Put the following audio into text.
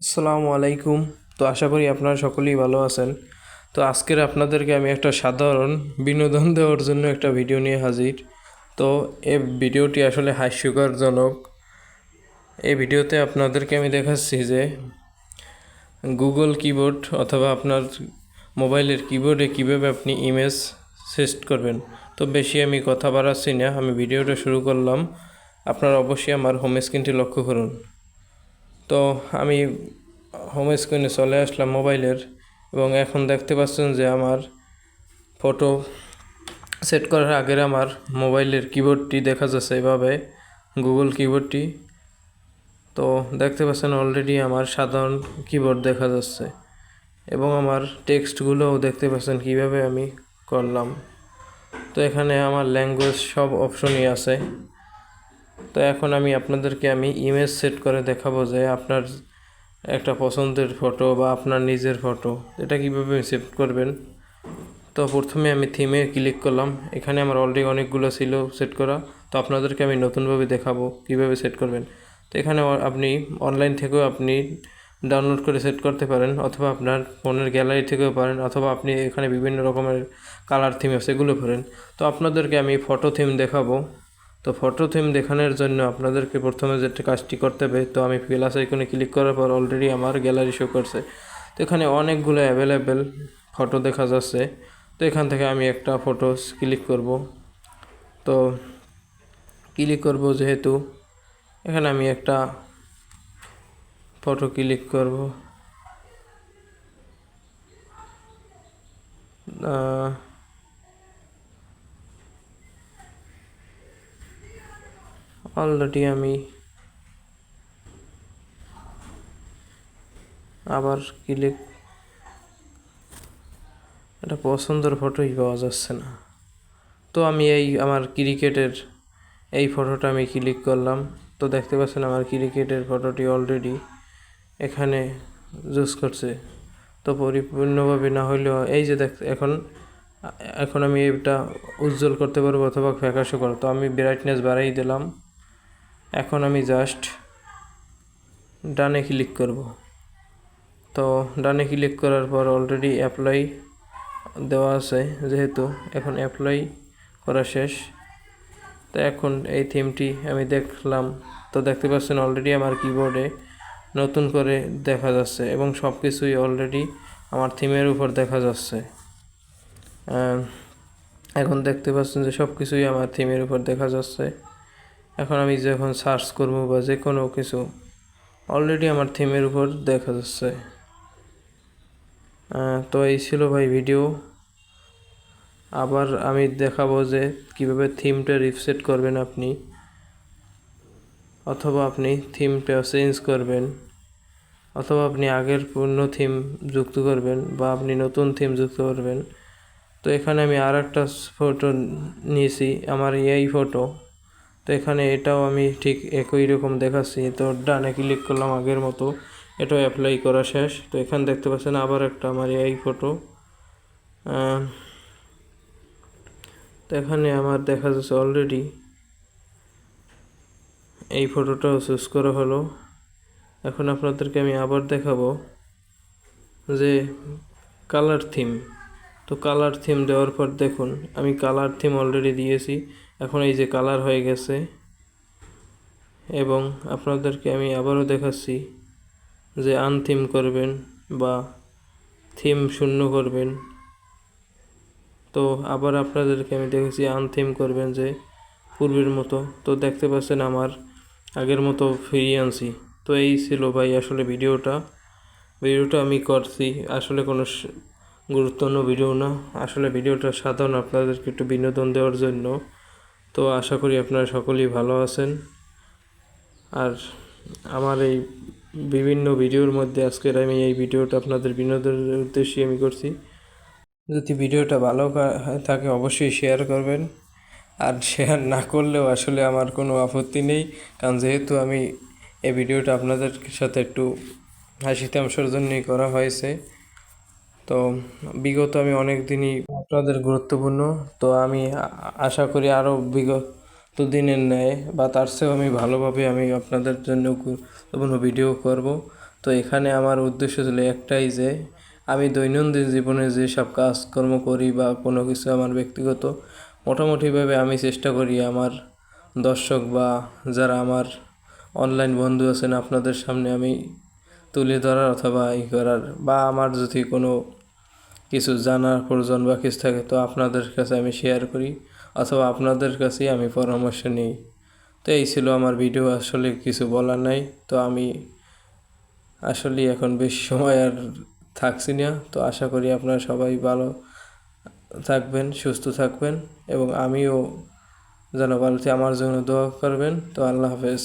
আসসালামু আলাইকুম। তো আশা করি আপনারা সকলেই ভালো আছেন। তো আজকের আপনাদেরকে আমি একটা সাধারণ বিনোদন দেওয়ার জন্য একটা ভিডিও নিয়ে হাজির। তো এই ভিডিওটি আসলে হাস্যকরজনক। এই ভিডিওতে আপনাদেরকে আমি দেখাচ্ছি যে গুগল কিবোর্ড অথবা আপনার মোবাইলের কিবোর্ডে কীভাবে আপনি ইমেজ সেট করবেন। তো বেশি আমি কথা বাড়াচ্ছি না, আমি ভিডিওটা শুরু করলাম। আপনারা অবশ্যই আমার হোম স্ক্রিনটি লক্ষ্য করুন। তো আমি হোম স্ক্রিনে চলে আসলাম মোবাইলের, এবং এখন দেখতে পাচ্ছেন যে আমার ফটো সেট করার আগের আমার মোবাইলের কিবোর্ডটি দেখা যাচ্ছে এভাবে, গুগল কিবোর্ডটি। তো দেখতে পাচ্ছেন অলরেডি আমার সাধারণ কিবোর্ড দেখা যাচ্ছে, এবং আমার টেক্সটগুলোও দেখতে পাচ্ছেন কীভাবে আমি করলাম। তো এখানে আমার ল্যাঙ্গুয়েজ সব অপশনই আছে। তো এখন আমি আপনাদেরকে ইমেজ সেট করে দেখাবো যে আপনার একটা পছন্দের ফটো বা আপনার নিজের ফটো এটা কীভাবে সেট করবেন। তো প্রথমে আমি থিমে ক্লিক করলাম। এখানে আমার অলরেডি অনেকগুলো ছিল সেট করা, তো আপনাদেরকে আমি নতুনভাবে দেখাবো কীভাবে সেট করবেন। তো এখানে আপনি অনলাইন থেকেও আপনি ডাউনলোড করে সেট করতে পারেন, অথবা আপনার ফোনের গ্যালারি থেকেও পারেন, অথবা আপনি এখানে বিভিন্ন রকমের কালার থিম আছে সেগুলো পারেন। তো আপনাদেরকে আমি ফটো থিম দেখাবো। তো ফটো থিম দেখানোর জন্য আপনাদেরকে প্রথমে যে কাজটি করতে হবে, তো আমি প্লাস আইকনে ক্লিক করার পর অলরেডি আমার গ্যালারি শো করছে। তো এখানে অনেকগুলো অ্যাভেলেবেল ফটো দেখা যাচ্ছে। তো এখান থেকে আমি একটা ফটো ক্লিক করব। তো ক্লিক করব যেহেতু এখানে আমি একটা ফটো ক্লিক করব। অলরেডি আমি আবার ক্লিক, এটা পছন্দের ফটোই পাওয়া যাচ্ছে না। তো আমি আমার ক্রিকেটের এই ফটোটা আমি ক্লিক করলাম। তো দেখতে পাচ্ছেন আমার ক্রিকেটের ফটোটি অলরেডি এখানে চুজ করছে। তো পরিপূর্ণভাবে না হলেও এই যে এখন এখন আমি এটা উজ্জ্বল করতে পারবো অথবা ফ্যাকাশে করবো। তো আমি ব্রাইটনেস বাড়াই দিলাম। এখন আমি জাস্ট ডানে ক্লিক করব। তো ডানে ক্লিক করার পর অলরেডি অ্যাপ্লাই দেওয়া আছে, যেহেতু এখন অ্যাপ্লাই করা শেষ। তো এখন এই থিমটি আমি দেখলাম। তো দেখতে পাচ্ছেন অলরেডি আমার কিবোর্ডে নতুন করে দেখা যাচ্ছে, এবং সব কিছুই অলরেডি আমার থিমের উপর দেখা যাচ্ছে। এখন দেখতে পাচ্ছেন যে সব কিছুই আমার থিমের উপর দেখা যাচ্ছে। এখন আমি যখন সার্চ করব বা যে কোনো কিছু অলরেডি আমার থিমের উপর দেখা যাচ্ছে। তো এই ছিল ভাই ভিডিও। আবার আমি দেখাবো যে কীভাবে থিমটা রিসেট করবেন আপনি, অথবা আপনি থিমটা চেঞ্জ করবেন, অথবা আপনি আগের পূর্ণ থিম যুক্ত করবেন, বা আপনি নতুন থিম যুক্ত করবেন। তো এখানে আমি আর একটা ফটো নিয়েছি, আমার এই ফটো। তো এখানে এটাও আমি ঠিক একই রকম দেখাচ্ছি। তো ডানে ক্লিক করলাম আগের মতো, এটাও অ্যাপ্লাই করা শেষ। তো এখানে দেখতে পাচ্ছেন আবার একটা আমার এই ফটো। তো এখানে আমার দেখা যাচ্ছে অলরেডি এই ফটোটাও চুজ করা হলো। এখন আপনাদেরকে আমি আবার দেখাবো যে কালার থিম। তো কালার থিম দেওয়ার পর দেখুন আমি কালার থিম অলরেডি দিয়েছি, এখন এই যে কালার হয়ে গেছে। এবং আপনাদেরকে আমি আবারও দেখাচ্ছি যে আনথিম করবেন বা থিম শূন্য করবেন। তো আবার আপনাদেরকে আমি দেখেছি আনথিম করবেন যে পূর্বের মতো। তো দেখতে পাচ্ছেন আমার আগের মতো ফিরিয়ে আনছি। তো এই ছিল ভাই আসলে ভিডিওটা আমি করছি আসলে কোনো গুরুত্বপূর্ণ ভিডিও না, আসলে ভিডিওটা সাধারণ আপনাদেরকে একটু বিনোদন দেওয়ার জন্য। তো আশা করি আপনারা সকলেই ভালো আছেন। আর আমার এই বিভিন্ন ভিডিওর মধ্যে আজকের আমি এই ভিডিওটা আপনাদের বিনোদনের উদ্দেশ্যে আমি করছি। যদি ভিডিওটা ভালো থাকে অবশ্যই শেয়ার করবেন, আর শেয়ার না করলেও আসলে আমার কোনো আপত্তি নেই, কারণ যেহেতু আমি এই ভিডিওটা আপনাদের সাথে একটু হাসি তামাশার জন্যই করা হয়েছে। তো বিগত আমি অনেক দিনই আপনাদের গুরুত্বপূর্ণ। তো আমি আশা করি আরও বিগত দিনের ন্যায় বা তার চেয়েও আমি ভালোভাবে আমি আপনাদের জন্য গুরুত্বপূর্ণ ভিডিও করব। তো এখানে আমার উদ্দেশ্য ছিল একটাই যে আমি দৈনন্দিন জীবনে যে সব কাজকর্ম করি বা কোনো কিছু আমার ব্যক্তিগত মোটামুটিভাবে আমি চেষ্টা করি আমার দর্শক বা যারা আমার অনলাইন বন্ধু আছেন আপনাদের সামনে আমি তুলে ধরার অথবা করার, বা আমার যদি কোনো কিছু জানার প্রয়োজন বা কিছু থাকে তো আপনাদের কাছে আমি শেয়ার করি অথবা আপনাদের কাছেই আমি পরামর্শ নিই। তো এই ছিল আমার ভিডিও, আসলে কিছু বলার নাই। তো আমি আসলে এখন বেশি সময় আর থাকছি না। তো আশা করি আপনারা সবাই ভালো থাকবেন, সুস্থ থাকবেন এবং আমিও যেন ভালো আমার জন্য দোয়া করবেন। তো আল্লাহ হাফেজ।